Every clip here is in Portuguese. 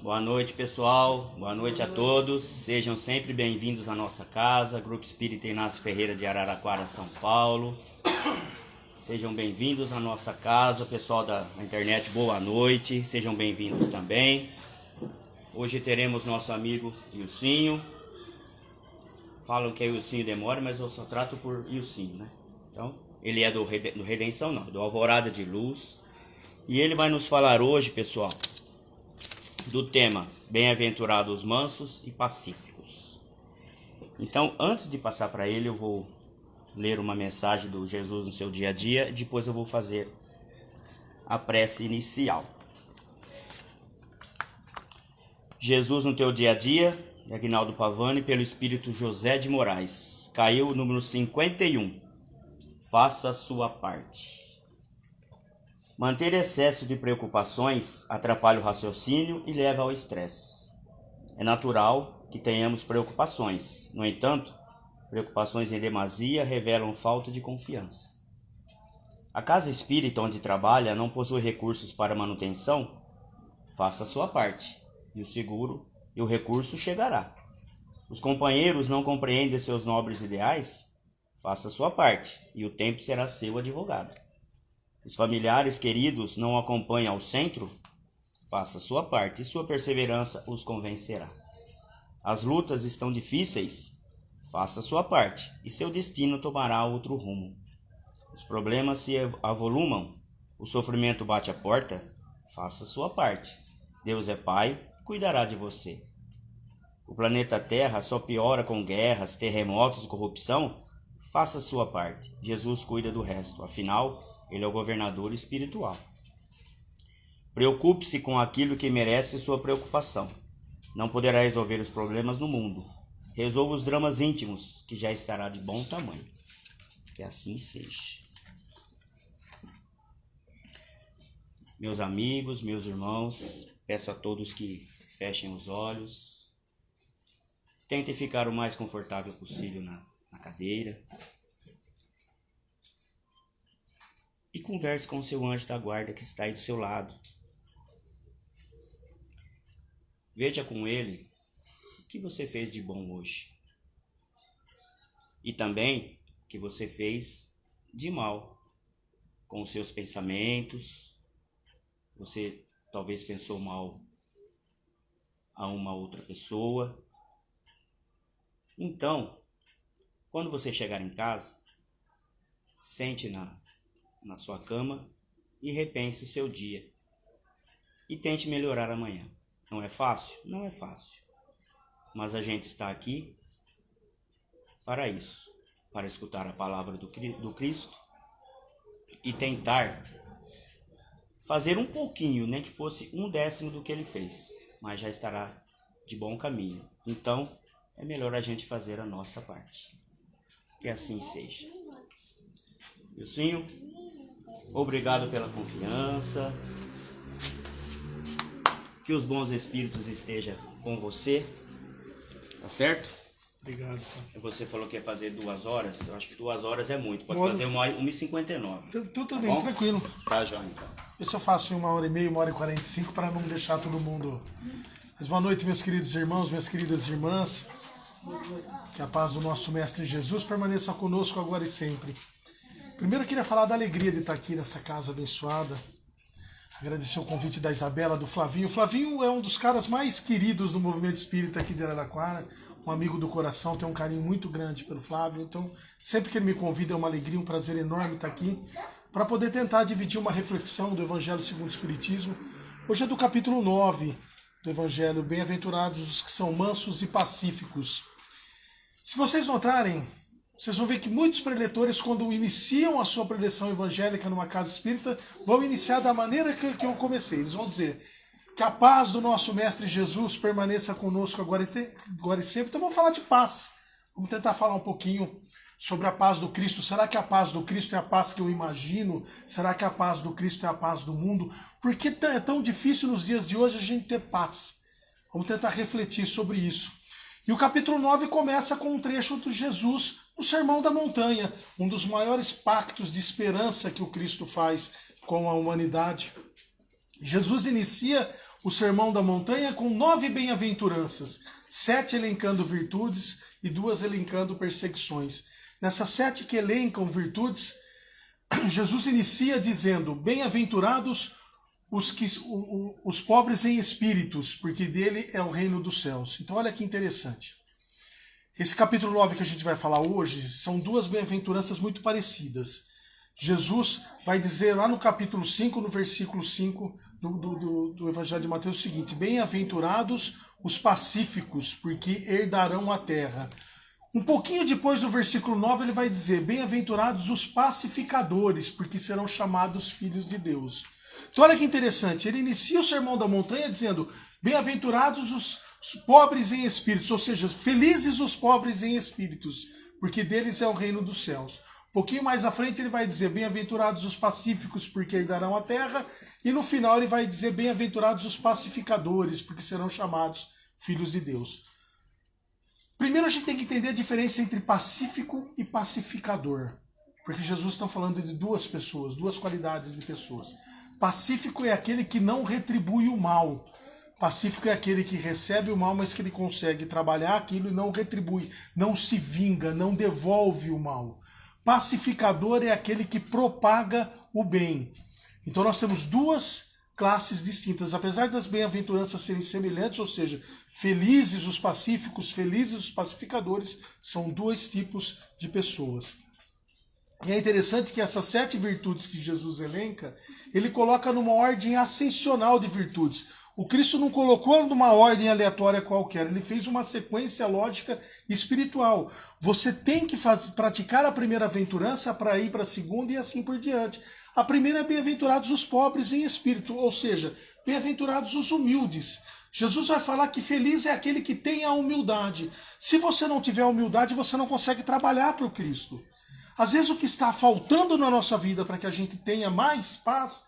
Boa noite, pessoal. Boa noite a todos. Sejam sempre bem-vindos à nossa casa, Grupo Espírita Inácio Ferreira de Araraquara, São Paulo. Sejam bem-vindos à nossa casa, pessoal da internet, boa noite. Sejam bem-vindos também. Hoje teremos nosso amigo Ilcinho. Falam que é Ilcinho Demora, mas eu só trato por Ilcinho, né? Então, ele é do Redenção, não, do Alvorada de Luz. E ele vai nos falar hoje, pessoal, do tema Bem-aventurados mansos e pacíficos. Então, antes de passar para ele, eu vou ler uma mensagem do Jesus no seu dia a dia. Depois eu vou fazer a prece inicial. Jesus no teu dia a dia, de Aguinaldo Pavani, pelo Espírito José de Moraes. Caiu o número 51. Faça a sua parte. Manter excesso de preocupações atrapalha o raciocínio e leva ao estresse. É natural que tenhamos preocupações. No entanto, preocupações em demasia revelam falta de confiança. A casa espírita onde trabalha não possui recursos para manutenção? Faça a sua parte, e o seguro e o recurso chegará. Os companheiros não compreendem seus nobres ideais? Faça a sua parte, e o tempo será seu advogado. Os familiares queridos não o acompanham ao centro? Faça a sua parte, e sua perseverança os convencerá. As lutas estão difíceis? Faça a sua parte, e seu destino tomará outro rumo. Os problemas se avolumam, o sofrimento bate à porta? Faça a sua parte. Deus é Pai, cuidará de você. O planeta Terra só piora com guerras, terremotos e corrupção? Faça a sua parte. Jesus cuida do resto. Afinal, Ele é o governador espiritual. Preocupe-se com aquilo que merece sua preocupação. Não poderá resolver os problemas no mundo. Resolva os dramas íntimos, que já estará de bom tamanho. Que assim seja. Meus amigos, meus irmãos, peço a todos que fechem os olhos. Tentem ficar o mais confortável possível na cadeira. E converse com o seu anjo da guarda que está aí do seu lado. Veja com ele o que você fez de bom hoje. E também o que você fez de mal com os seus pensamentos. Você talvez pensou mal a uma outra pessoa. Então, quando você chegar em casa, sente na sua cama e repense o seu dia. E tente melhorar amanhã. Não é fácil? Não é fácil. Mas a gente está aqui para isso. Para escutar a palavra do Cristo e tentar fazer um pouquinho, nem que fosse 1/10 do que ele fez. Mas já estará de bom caminho. Então, é melhor a gente fazer a nossa parte. Que assim seja. Ilcinho, obrigado pela confiança. Que os bons espíritos estejam com você. Tá certo? Obrigado. Você falou que ia fazer 2 horas. Eu acho que 2 horas é muito. Pode fazer 1h59. Tudo bem, tranquilo. Tá, João, então. Eu só faço em 1h30, 1h45 para não deixar todo mundo. Mas boa noite, meus queridos irmãos, minhas queridas irmãs. Que a paz do nosso Mestre Jesus permaneça conosco agora e sempre. Primeiro eu queria falar da alegria de estar aqui nessa casa abençoada. Agradecer o convite da Isabela, do Flavinho. O Flavinho é um dos caras mais queridos do movimento espírita aqui de Araraquara. Um amigo do coração, tem um carinho muito grande pelo Flávio. Então, sempre que ele me convida é uma alegria, um prazer enorme estar aqui para poder tentar dividir uma reflexão do Evangelho segundo o Espiritismo. Hoje é do capítulo 9 do Evangelho, Bem-aventurados os que são mansos e pacíficos. Se vocês notarem, vocês vão ver que muitos preletores, quando iniciam a sua preleção evangélica numa casa espírita, vão iniciar da maneira que eu comecei. Eles vão dizer que a paz do nosso Mestre Jesus permaneça conosco agora e sempre. Então vamos falar de paz. Vamos tentar falar um pouquinho sobre a paz do Cristo. Será que a paz do Cristo é a paz que eu imagino? Será que a paz do Cristo é a paz do mundo? Por que é tão difícil nos dias de hoje a gente ter paz? Vamos tentar refletir sobre isso. E o capítulo 9 começa com um trecho de Jesus no Sermão da Montanha, um dos maiores pactos de esperança que o Cristo faz com a humanidade. Jesus inicia o Sermão da Montanha com 9 bem-aventuranças, 7 elencando virtudes e 2 elencando perseguições. Nessas 7 que elencam virtudes, Jesus inicia dizendo: bem-aventurados os pobres em espíritos, porque dele é o reino dos céus. Então olha que interessante. Esse capítulo 9 que a gente vai falar hoje são 2 bem-aventuranças muito parecidas. Jesus vai dizer lá no capítulo 5, no versículo 5 do Evangelho de Mateus o seguinte: bem-aventurados os pacíficos, porque herdarão a terra. Um pouquinho depois do versículo 9 ele vai dizer: bem-aventurados os pacificadores, porque serão chamados filhos de Deus. Então olha que interessante, ele inicia o Sermão da Montanha dizendo: bem-aventurados os pobres em espíritos, ou seja, felizes os pobres em espíritos, porque deles é o reino dos céus. Um pouquinho mais à frente ele vai dizer: bem-aventurados os pacíficos, porque herdarão a terra. E no final ele vai dizer: bem-aventurados os pacificadores, porque serão chamados filhos de Deus. Primeiro a gente tem que entender a diferença entre pacífico e pacificador. Porque Jesus está falando de 2 pessoas, 2 qualidades de pessoas. Pacífico é aquele que não retribui o mal. Pacífico é aquele que recebe o mal, mas que ele consegue trabalhar aquilo e não retribui, não se vinga, não devolve o mal. Pacificador é aquele que propaga o bem. Então nós temos 2 classes distintas, apesar das bem-aventuranças serem semelhantes, ou seja, felizes os pacíficos, felizes os pacificadores, são 2 tipos de pessoas. E é interessante que essas 7 virtudes que Jesus elenca, ele coloca numa ordem ascensional de virtudes. O Cristo não colocou numa ordem aleatória qualquer, ele fez uma sequência lógica espiritual. Você tem que praticar a primeira aventurança para ir para a segunda e assim por diante. A primeira é bem-aventurados os pobres em espírito, ou seja, bem-aventurados os humildes. Jesus vai falar que feliz é aquele que tem a humildade. Se você não tiver humildade, você não consegue trabalhar para o Cristo. Às vezes o que está faltando na nossa vida para que a gente tenha mais paz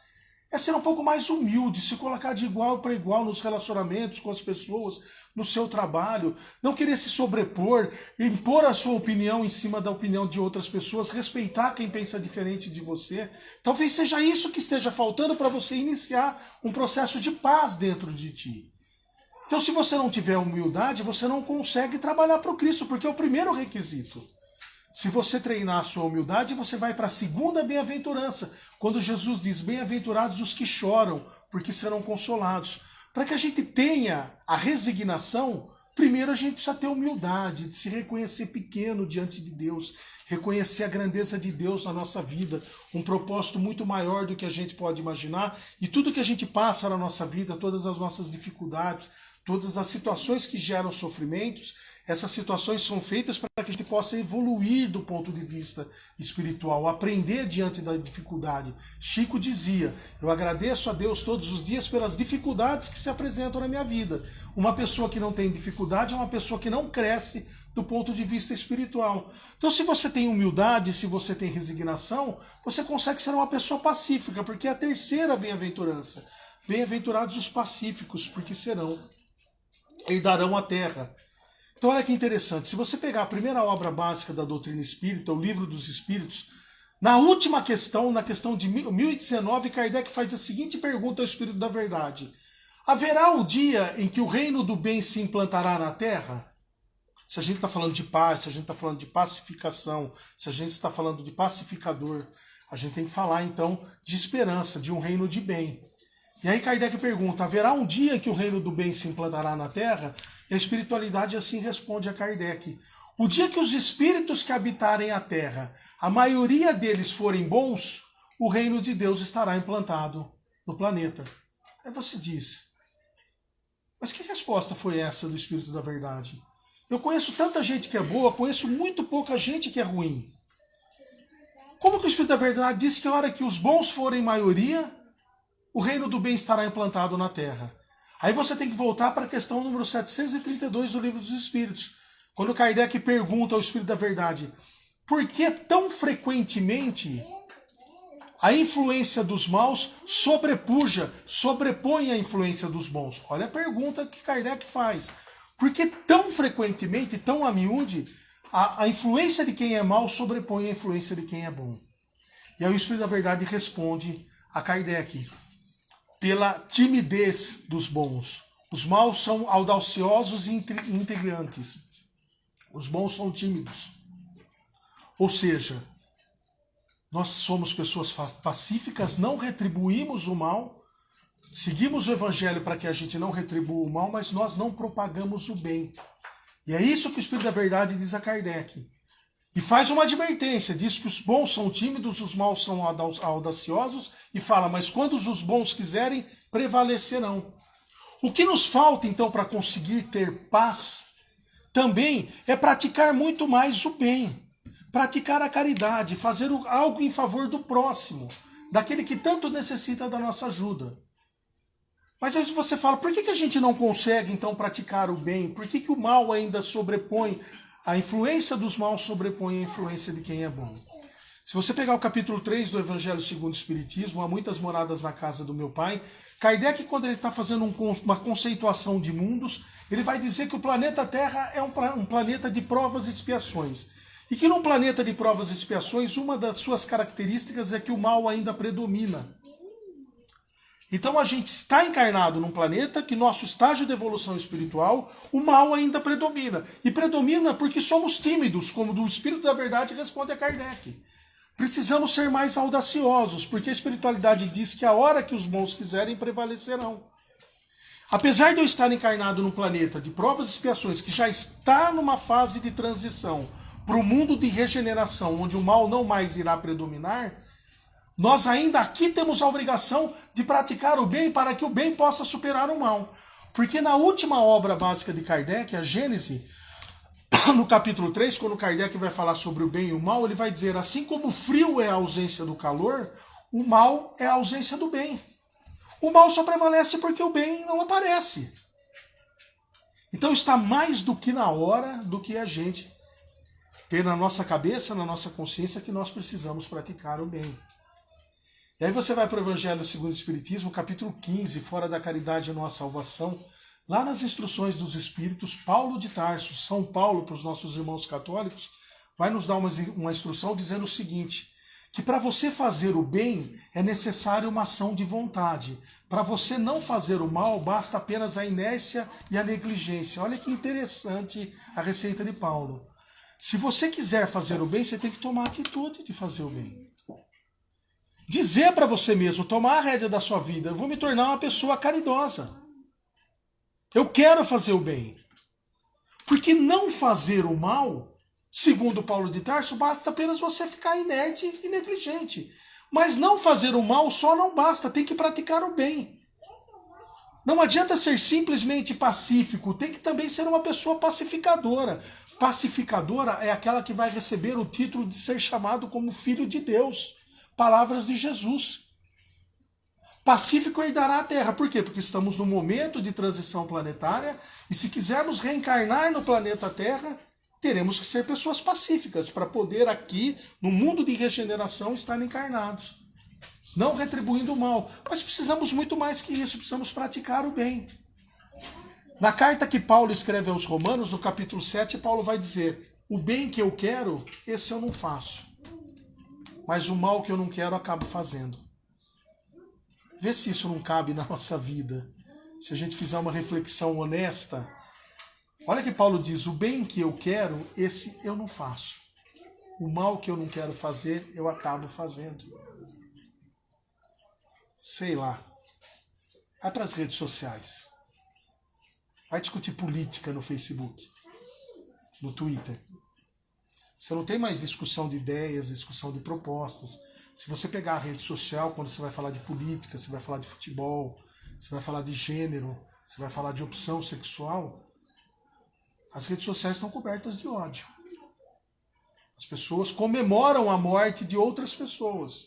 é ser um pouco mais humilde, se colocar de igual para igual nos relacionamentos com as pessoas, no seu trabalho, não querer se sobrepor, impor a sua opinião em cima da opinião de outras pessoas, respeitar quem pensa diferente de você. Talvez seja isso que esteja faltando para você iniciar um processo de paz dentro de ti. Então, se você não tiver humildade, você não consegue trabalhar para o Cristo, porque é o primeiro requisito. Se você treinar a sua humildade, você vai para a segunda bem-aventurança, quando Jesus diz: bem-aventurados os que choram, porque serão consolados. Para que a gente tenha a resignação, primeiro a gente precisa ter humildade, de se reconhecer pequeno diante de Deus, reconhecer a grandeza de Deus na nossa vida, um propósito muito maior do que a gente pode imaginar, e tudo que a gente passa na nossa vida, todas as nossas dificuldades, todas as situações que geram sofrimentos, essas situações são feitas para que a gente possa evoluir do ponto de vista espiritual, aprender diante da dificuldade. Chico dizia: eu agradeço a Deus todos os dias pelas dificuldades que se apresentam na minha vida. Uma pessoa que não tem dificuldade é uma pessoa que não cresce do ponto de vista espiritual. Então, se você tem humildade, se você tem resignação, você consegue ser uma pessoa pacífica, porque é a terceira bem-aventurança. Bem-aventurados os pacíficos, porque herdarão a terra. Então olha que interessante, se você pegar a primeira obra básica da doutrina espírita, o Livro dos Espíritos, na última questão, na questão de 1019, Kardec faz a seguinte pergunta ao Espírito da Verdade: haverá o dia em que o reino do bem se implantará na Terra? Se a gente está falando de paz, se a gente está falando de pacificação, se a gente está falando de pacificador, a gente tem que falar então de esperança, de um reino de bem. E aí Kardec pergunta: haverá um dia em que o reino do bem se implantará na Terra? E a espiritualidade assim responde a Kardec: o dia que os espíritos que habitarem a Terra, a maioria deles forem bons, o reino de Deus estará implantado no planeta. Aí você diz: mas que resposta foi essa do Espírito da Verdade? Eu conheço tanta gente que é boa, conheço muito pouca gente que é ruim. Como que o Espírito da Verdade diz que a hora que os bons forem maioria, o reino do bem estará implantado na Terra? Aí você tem que voltar para a questão número 732 do Livro dos Espíritos, quando Kardec pergunta ao Espírito da Verdade: por que tão frequentemente a influência dos maus sobrepõe a influência dos bons? Olha a pergunta que Kardec faz. Por que tão frequentemente, tão a miúde, a influência de quem é mau sobrepõe a influência de quem é bom? E aí o Espírito da Verdade responde a Kardec: pela timidez dos bons. Os maus são audaciosos e integrantes. Os bons são tímidos. Ou seja, nós somos pessoas pacíficas, não retribuímos o mal, seguimos o evangelho para que a gente não retribua o mal, mas nós não propagamos o bem. E é isso que o Espírito da Verdade diz a Kardec. E faz uma advertência, diz que os bons são tímidos, os maus são audaciosos, e fala, mas quando os bons quiserem, prevalecerão. O que nos falta, então, para conseguir ter paz, também é praticar muito mais o bem. Praticar a caridade, fazer algo em favor do próximo, daquele que tanto necessita da nossa ajuda. Mas aí você fala, por que a gente não consegue, então, praticar o bem? Por que o mal ainda sobrepõe, a influência dos maus sobrepõe a influência de quem é bom? Se você pegar o capítulo 3 do Evangelho segundo o Espiritismo, há muitas moradas na casa do meu pai, Kardec, quando ele está fazendo uma conceituação de mundos, ele vai dizer que o planeta Terra é um planeta de provas e expiações. E que num planeta de provas e expiações, uma das suas características é que o mal ainda predomina. Então a gente está encarnado num planeta que nosso estágio de evolução espiritual, o mal ainda predomina. E predomina porque somos tímidos, como do Espírito da Verdade responde a Kardec. Precisamos ser mais audaciosos, porque a espiritualidade diz que a hora que os bons quiserem prevalecerão. Apesar de eu estar encarnado num planeta de provas e expiações que já está numa fase de transição para o mundo de regeneração, onde o mal não mais irá predominar, nós ainda aqui temos a obrigação de praticar o bem para que o bem possa superar o mal. Porque na última obra básica de Kardec, a Gênese, no capítulo 3, quando Kardec vai falar sobre o bem e o mal, ele vai dizer, assim como o frio é a ausência do calor, o mal é a ausência do bem. O mal só prevalece porque o bem não aparece. Então está mais do que na hora do que a gente ter na nossa cabeça, na nossa consciência, que nós precisamos praticar o bem. E aí você vai para o Evangelho segundo o Espiritismo, capítulo 15, fora da caridade não há salvação. Lá nas instruções dos Espíritos, Paulo de Tarso, São Paulo, para os nossos irmãos católicos, vai nos dar uma instrução dizendo o seguinte, que para você fazer o bem é necessário uma ação de vontade. Para você não fazer o mal, basta apenas a inércia e a negligência. Olha que interessante a receita de Paulo. Se você quiser fazer o bem, você tem que tomar a atitude de fazer o bem. Dizer para você mesmo, tomar a rédea da sua vida, eu vou me tornar uma pessoa caridosa. Eu quero fazer o bem. Porque não fazer o mal, segundo Paulo de Tarso, basta apenas você ficar inerte e negligente. Mas não fazer o mal só não basta, tem que praticar o bem. Não adianta ser simplesmente pacífico, tem que também ser uma pessoa pacificadora. Pacificadora é aquela que vai receber o título de ser chamado como filho de Deus. Palavras de Jesus. Pacífico herdará a Terra. Por quê? Porque estamos num momento de transição planetária e se quisermos reencarnar no planeta Terra, teremos que ser pessoas pacíficas para poder aqui, no mundo de regeneração, estar encarnados. Não retribuindo o mal. Mas precisamos muito mais que isso, precisamos praticar o bem. Na carta que Paulo escreve aos Romanos, no capítulo 7, Paulo vai dizer, o bem que eu quero, esse eu não faço. Mas o mal que eu não quero, eu acabo fazendo. Vê se isso não cabe na nossa vida. Se a gente fizer uma reflexão honesta. Olha que Paulo diz, o bem que eu quero, esse eu não faço. O mal que eu não quero fazer, eu acabo fazendo. Sei lá. Vai para as redes sociais. Vai discutir política no Facebook, no Twitter. Você não tem mais discussão de ideias, discussão de propostas. Se você pegar a rede social, quando você vai falar de política, você vai falar de futebol, você vai falar de gênero, você vai falar de opção sexual, as redes sociais estão cobertas de ódio. As pessoas comemoram a morte de outras pessoas.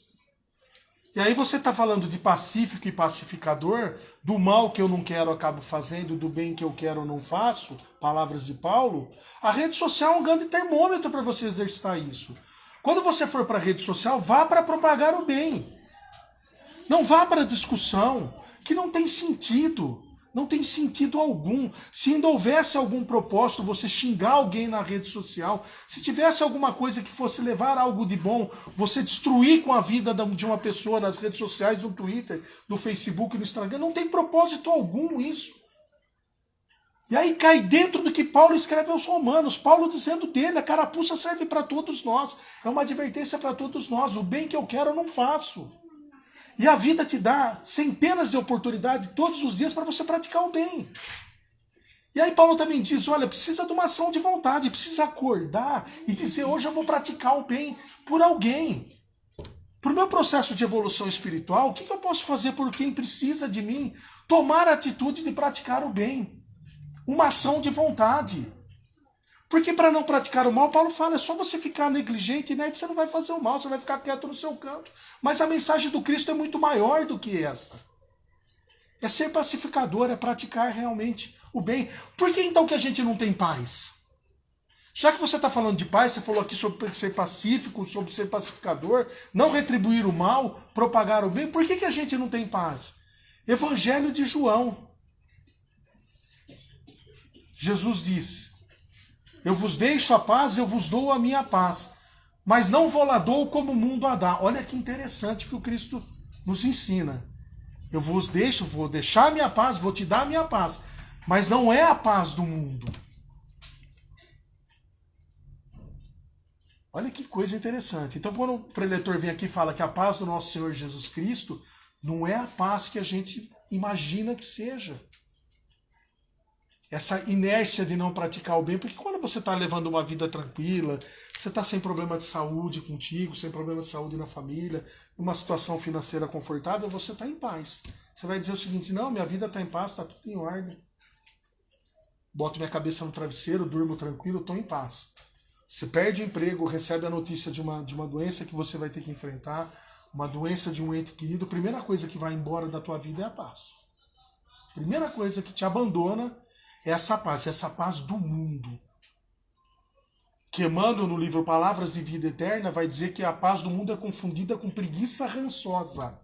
E aí você está falando de pacífico e pacificador, do mal que eu não quero eu acabo fazendo, do bem que eu quero eu não faço, palavras de Paulo. A rede social é um grande termômetro para você exercitar isso. Quando você for para a rede social, vá para propagar o bem. Não vá para a discussão, que não tem sentido. Não tem sentido algum. Se ainda houvesse algum propósito, você xingar alguém na rede social, se tivesse alguma coisa que fosse levar algo de bom, você destruir com a vida de uma pessoa nas redes sociais, no Twitter, no Facebook, no Instagram, não tem propósito algum isso. E aí cai dentro do que Paulo escreve aos Romanos. Paulo dizendo dele, a carapuça serve para todos nós. É uma advertência para todos nós. O bem que eu quero eu não faço. E a vida te dá centenas de oportunidades todos os dias para você praticar o bem. E aí Paulo também diz, olha, precisa de uma ação de vontade, precisa acordar e dizer, hoje eu vou praticar o bem por alguém. Para o meu processo de evolução espiritual, o que eu posso fazer por quem precisa de mim? Tomar a atitude de praticar o bem. Uma ação de vontade. Porque para não praticar o mal, Paulo fala, é só você ficar negligente, né? Que você não vai fazer o mal, você vai ficar quieto no seu canto. Mas a mensagem do Cristo é muito maior do que essa. É ser pacificador, é praticar realmente o bem. Por que então que a gente não tem paz? Já que você está falando de paz, você falou aqui sobre ser pacífico, sobre ser pacificador, não retribuir o mal, propagar o bem, por que a gente não tem paz? Evangelho de João. Jesus diz, eu vos deixo a paz, eu vos dou a minha paz, mas não vou lá dou como o mundo a dá. Olha que interessante que o Cristo nos ensina. Eu vos deixo, vou deixar a minha paz, vou te dar a minha paz, mas não é a paz do mundo. Olha que coisa interessante. Então, quando o preletor vem aqui e fala que a paz do nosso Senhor Jesus Cristo não é a paz que a gente imagina que seja. Essa inércia de não praticar o bem, porque quando você está levando uma vida tranquila, você está sem problema de saúde contigo, sem problema de saúde na família, uma situação financeira confortável, você está em paz. Você vai dizer o seguinte, não, minha vida está em paz, está tudo em ordem. Boto minha cabeça no travesseiro, durmo tranquilo, estou em paz. Você perde o emprego, recebe a notícia de uma doença que você vai ter que enfrentar, uma doença de um ente querido, a primeira coisa que vai embora da tua vida é a paz. A primeira coisa que te abandona é essa paz do mundo. Que Emmanuel, no livro Palavras de Vida Eterna, vai dizer que a paz do mundo é confundida com preguiça rançosa.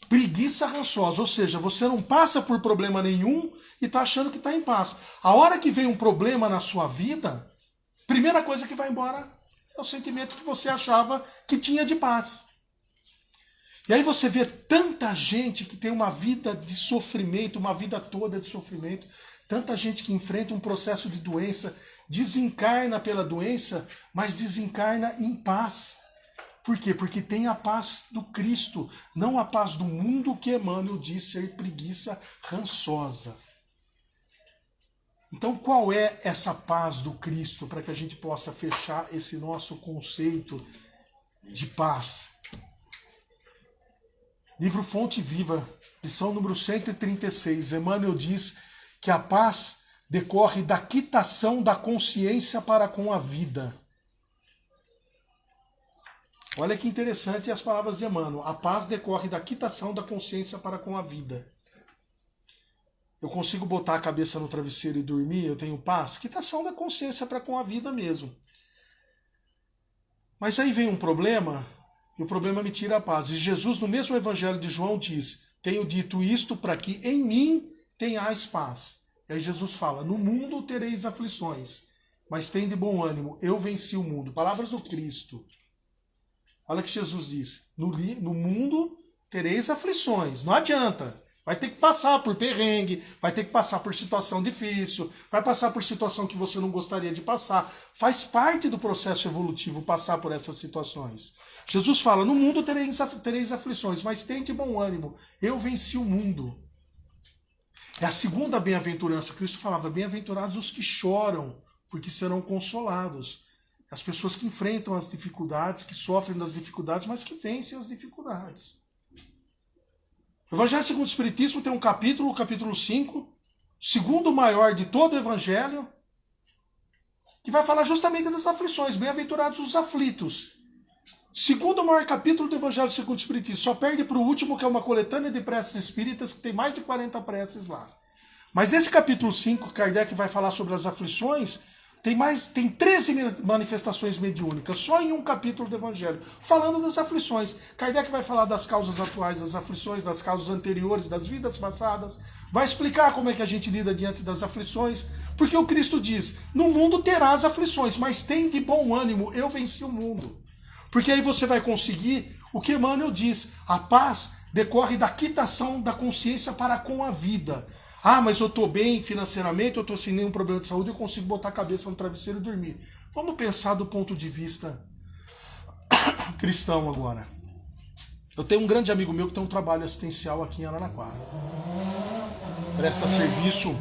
Preguiça rançosa, ou seja, você não passa por problema nenhum e está achando que está em paz. A hora que vem um problema na sua vida, primeira coisa que vai embora é o sentimento que você achava que tinha de paz. E aí você vê tanta gente que tem uma vida de sofrimento, uma vida toda de sofrimento, tanta gente que enfrenta um processo de doença, desencarna pela doença, mas desencarna em paz. Por quê? Porque tem a paz do Cristo, não a paz do mundo que Emmanuel diz ser preguiça rançosa. Então qual é essa paz do Cristo para que a gente possa fechar esse nosso conceito de paz? Livro Fonte Viva, lição número 136, Emmanuel diz que a paz decorre da quitação da consciência para com a vida. Olha que interessante as palavras de Emmanuel. A paz decorre da quitação da consciência para com a vida. Eu consigo botar a cabeça no travesseiro e dormir, eu tenho paz? Quitação da consciência para com a vida mesmo. Mas aí vem um problema, e o problema me tira a paz. E Jesus, no mesmo Evangelho de João, diz, tenho dito isto para que em mim tenhais paz. E aí Jesus fala, no mundo tereis aflições, mas tende bom ânimo, eu venci o mundo. Palavras do Cristo. Olha o que Jesus diz, no mundo tereis aflições, não adianta. Vai ter que passar por perrengue, vai ter que passar por situação difícil, vai passar por situação que você não gostaria de passar. Faz parte do processo evolutivo passar por essas situações. Jesus fala, no mundo tereis aflições, mas tende bom ânimo, eu venci o mundo. É a segunda bem-aventurança. Cristo falava, bem-aventurados os que choram, porque serão consolados. As pessoas que enfrentam as dificuldades, que sofrem das dificuldades, mas que vencem as dificuldades. O Evangelho segundo o Espiritismo tem um capítulo, o capítulo 5, segundo maior de todo o Evangelho, que vai falar justamente das aflições, bem-aventurados os aflitos. Segundo maior capítulo do Evangelho segundo o Espiritismo, só perde para o último, que é uma coletânea de preces espíritas, que tem mais de 40 preces lá. Mas nesse capítulo 5, Kardec vai falar sobre as aflições, Tem 13 manifestações mediúnicas, só em um capítulo do Evangelho, falando das aflições. Kardec vai falar das causas atuais, das aflições, das causas anteriores, das vidas passadas. Vai explicar como é que a gente lida diante das aflições. Porque o Cristo diz, no mundo terás aflições, mas tem de bom ânimo, eu venci o mundo. Porque aí você vai conseguir o que Emmanuel diz, a paz decorre da quitação da consciência para com a vida. Ah, mas eu estou bem financeiramente, eu estou sem nenhum problema de saúde, eu consigo botar a cabeça no travesseiro e dormir. Vamos pensar do ponto de vista cristão agora. Eu tenho um grande amigo meu que tem um trabalho assistencial aqui em Araraquara. Presta serviço,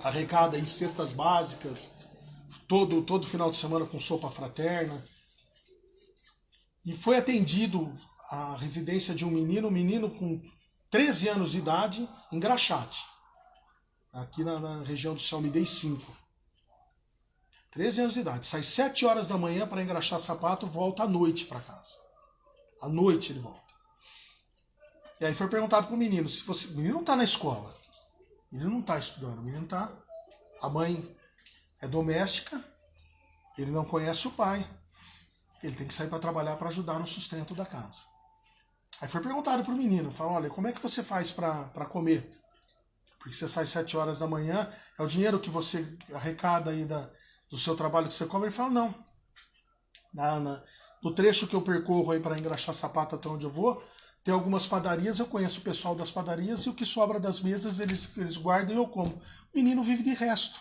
arrecada aí cestas básicas, todo final de semana com sopa fraterna. E foi atendido à residência de um menino com 13 anos de idade, em Graxate, aqui na região do São Midei 5. 13 anos de idade. Sai 7 horas da manhã para engraxar sapato, volta à noite para casa. À noite ele volta. E aí foi perguntado para o menino, o menino não está na escola, o menino não está estudando, o menino está... A mãe é doméstica, ele não conhece o pai, ele tem que sair para trabalhar para ajudar no sustento da casa. Aí foi perguntado para o menino, falou, olha, como é que você faz para comer? Porque você sai 7 horas da manhã, é o dinheiro que você arrecada aí do seu trabalho que você cobra? Ele falou, não. No trecho que eu percorro aí para engraxar sapato até onde eu vou, tem algumas padarias, eu conheço o pessoal das padarias e o que sobra das mesas eles guardam e eu como. O menino vive de resto.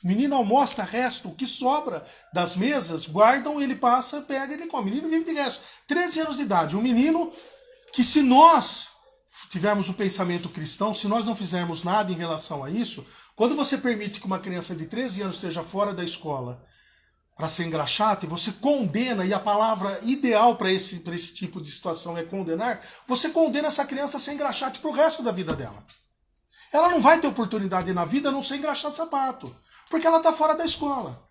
O menino almoça resto, o que sobra das mesas, guardam, ele passa, pega, ele come. O menino vive de resto. 13 anos de idade. Um menino que, se nós tivermos o pensamento cristão, se nós não fizermos nada em relação a isso, quando você permite que uma criança de 13 anos esteja fora da escola para ser engraxata, e você condena, e a palavra ideal para esse tipo de situação é condenar, você condena essa criança a ser engraxate para o resto da vida dela. Ela não vai ter oportunidade na vida a não ser engraxar sapato, porque ela está fora da escola.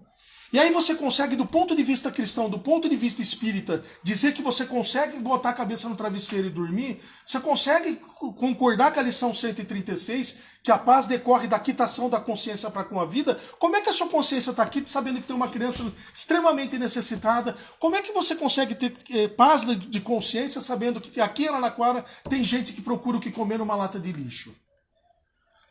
E aí você consegue, do ponto de vista cristão, do ponto de vista espírita, dizer que você consegue botar a cabeça no travesseiro e dormir, você consegue concordar com a lição 136, que a paz decorre da quitação da consciência para com a vida. Como é que a sua consciência está aqui sabendo que tem uma criança extremamente necessitada? Como é que você consegue ter paz de consciência sabendo que aqui em Araraquara tem gente que procura o que comer numa lata de lixo?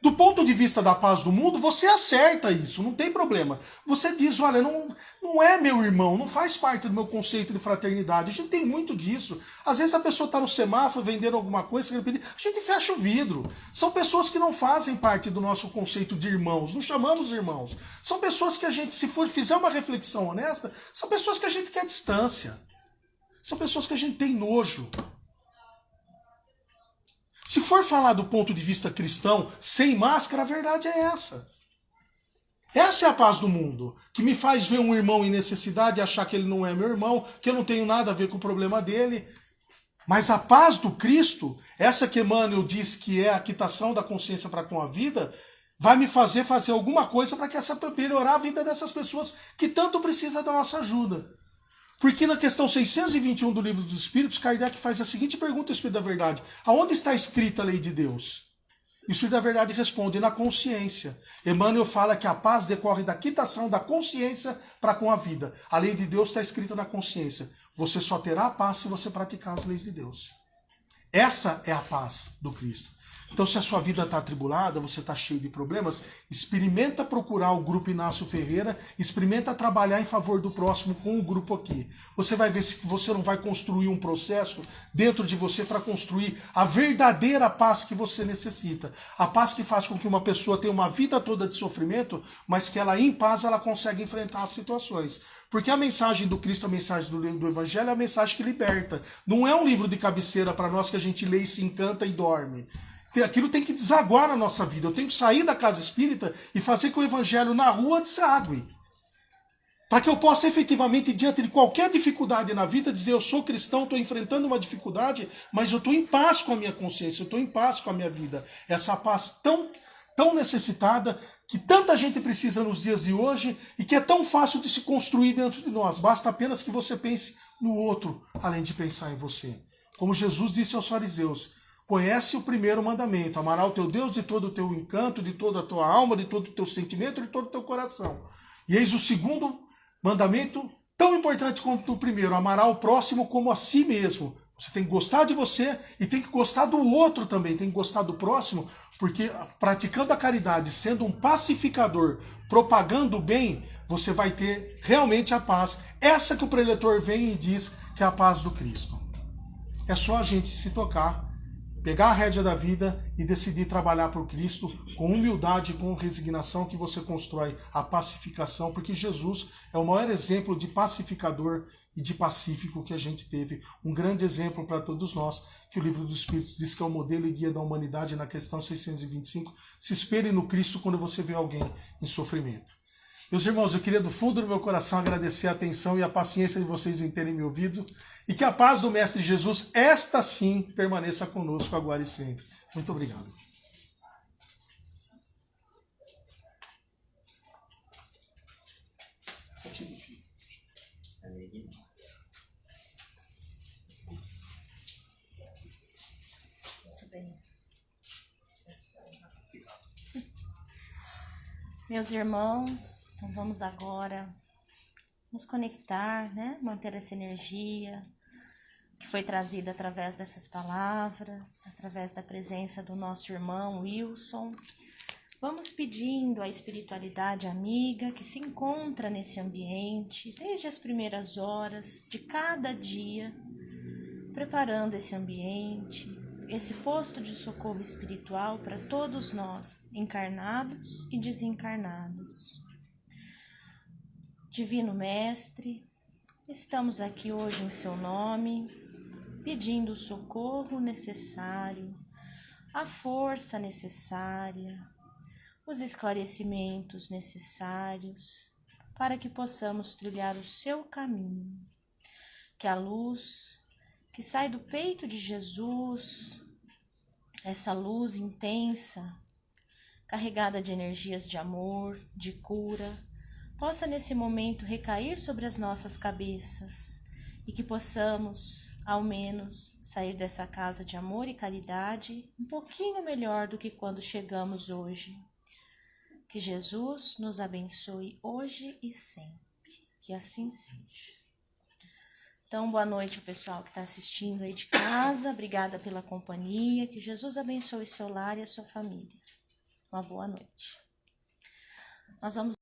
Do ponto de vista da paz do mundo, você acerta isso, não tem problema. Você diz, olha, não é meu irmão, não faz parte do meu conceito de fraternidade. A gente tem muito disso. Às vezes a pessoa está no semáforo vendendo alguma coisa, a gente fecha o vidro. São pessoas que não fazem parte do nosso conceito de irmãos, não chamamos irmãos. São pessoas que a gente, se fizer uma reflexão honesta, são pessoas que a gente quer distância. São pessoas que a gente tem nojo. Se for falar do ponto de vista cristão, sem máscara, a verdade é essa. Essa é a paz do mundo, que me faz ver um irmão em necessidade e achar que ele não é meu irmão, que eu não tenho nada a ver com o problema dele. Mas a paz do Cristo, essa que Emmanuel diz que é a quitação da consciência para com a vida, vai me fazer alguma coisa para melhorar a vida dessas pessoas que tanto precisam da nossa ajuda. Porque na questão 621 do Livro dos Espíritos, Kardec faz a seguinte pergunta ao Espírito da Verdade. Aonde está escrita a lei de Deus? O Espírito da Verdade responde, na consciência. Emmanuel fala que a paz decorre da quitação da consciência para com a vida. A lei de Deus está escrita na consciência. Você só terá a paz se você praticar as leis de Deus. Essa é a paz do Cristo. Então, se a sua vida está atribulada, você está cheio de problemas, experimenta procurar o Grupo Inácio Ferreira, experimenta trabalhar em favor do próximo com o grupo aqui. Você vai ver se você não vai construir um processo dentro de você para construir a verdadeira paz que você necessita. A paz que faz com que uma pessoa tenha uma vida toda de sofrimento, mas que ela, em paz, ela consegue enfrentar as situações. Porque a mensagem do Cristo, a mensagem do Evangelho é a mensagem que liberta. Não é um livro de cabeceira para nós que a gente lê e se encanta e dorme. Aquilo tem que desaguar na nossa vida. Eu tenho que sair da casa espírita e fazer que o evangelho na rua desague. Para que eu possa efetivamente, diante de qualquer dificuldade na vida, dizer, eu sou cristão, estou enfrentando uma dificuldade, mas eu estou em paz com a minha consciência, eu estou em paz com a minha vida. Essa paz tão necessitada, que tanta gente precisa nos dias de hoje, e que é tão fácil de se construir dentro de nós. Basta apenas que você pense no outro, além de pensar em você. Como Jesus disse aos fariseus, Conhece o primeiro mandamento, amará o teu Deus de todo o teu encanto, de toda a tua alma, de todo o teu sentimento, de todo o teu coração. E eis o segundo mandamento, tão importante quanto o primeiro, amará o próximo como a si mesmo. Você tem que gostar de você e tem que gostar do outro também, tem que gostar do próximo, porque praticando a caridade, sendo um pacificador, propagando o bem, você vai ter realmente a paz. Essa que o preletor vem e diz que é a paz do Cristo. É só a gente se tocar, pegar a rédea da vida e decidir trabalhar por Cristo com humildade e com resignação, que você constrói a pacificação, porque Jesus é o maior exemplo de pacificador e de pacífico que a gente teve. Um grande exemplo para todos nós, que o Livro dos Espíritos diz que é o modelo e guia da humanidade na questão 625. Se espere no Cristo quando você vê alguém em sofrimento. Meus irmãos, eu queria do fundo do meu coração agradecer a atenção e a paciência de vocês em terem me ouvido, e que a paz do Mestre Jesus, esta sim, permaneça conosco agora e sempre. Muito obrigado. Meus irmãos, então vamos agora nos conectar, né? Manter essa energia que foi trazida através dessas palavras, através da presença do nosso irmão Wilson. Vamos pedindo à espiritualidade amiga que se encontra nesse ambiente desde as primeiras horas de cada dia, preparando esse ambiente, esse posto de socorro espiritual para todos nós, encarnados e desencarnados. Divino Mestre, estamos aqui hoje em seu nome, pedindo o socorro necessário, a força necessária, os esclarecimentos necessários para que possamos trilhar o seu caminho. Que a luz que sai do peito de Jesus, essa luz intensa, carregada de energias de amor, de cura, possa nesse momento recair sobre as nossas cabeças e que possamos, ao menos, sair dessa casa de amor e caridade um pouquinho melhor do que quando chegamos hoje. Que Jesus nos abençoe hoje e sempre. Que assim seja. Então, boa noite ao pessoal que está assistindo aí de casa. Obrigada pela companhia. Que Jesus abençoe seu lar e a sua família. Uma boa noite. Nós vamos